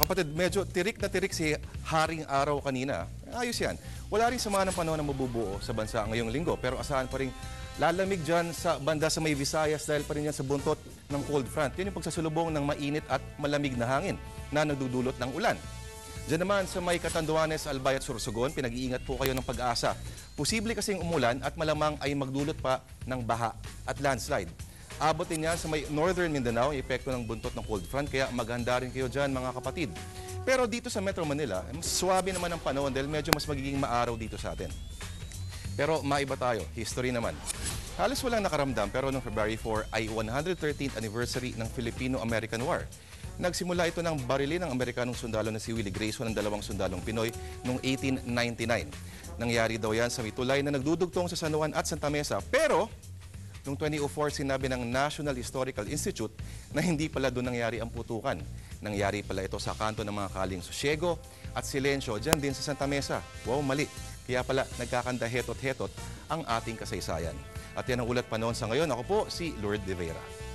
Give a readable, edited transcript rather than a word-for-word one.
Kapatid, medyo tirik na tirik si Haring Araw kanina. Ayos yan. Wala rin sama ng panahon na mabubuo sa bansa ngayong linggo. Pero asahan pa rin lalamig dyan sa banda sa may Visayas dahil pa rin yan sa buntot ng cold front. Yun yung pagsasulubong ng mainit at malamig na hangin na nagdudulot ng ulan. Diyan naman sa may Catanduanes, Albay at Sorsogon, pinag-iingat po kayo ng pag-asa. Posible kasing umulan at malamang ay magdulot pa ng baha at landslide. Abot din yan sa may Northern Mindanao, yung epekto ng buntot ng cold front, kaya maghanda rin kayo dyan mga kapatid. Pero dito sa Metro Manila, mas swabe naman ang panahon dahil medyo mas magiging maaraw dito sa atin. Pero maiba tayo, history naman. Halos walang nakaramdam pero noong February 4 ay 113th anniversary ng Filipino-American War. Nagsimula ito ng barilin ng Amerikanong sundalo na si Willie Grayson ng dalawang sundalong Pinoy noong 1899. Nangyari daw yan sa may tulay na nagdudugtong sa San Juan at Santa Mesa. Pero noong 2004, sinabi ng National Historical Institute na hindi pala doon nangyari ang putukan. Nangyari pala ito sa kanto ng mga kaling Sosiego at Silencio, dyan din sa Santa Mesa. Wow, mali. Kaya pala nagkakanda hetot-hetot ang ating kasaysayan. At yan ang ulat panahon sa ngayon. Ako po si Lourdes de Vera.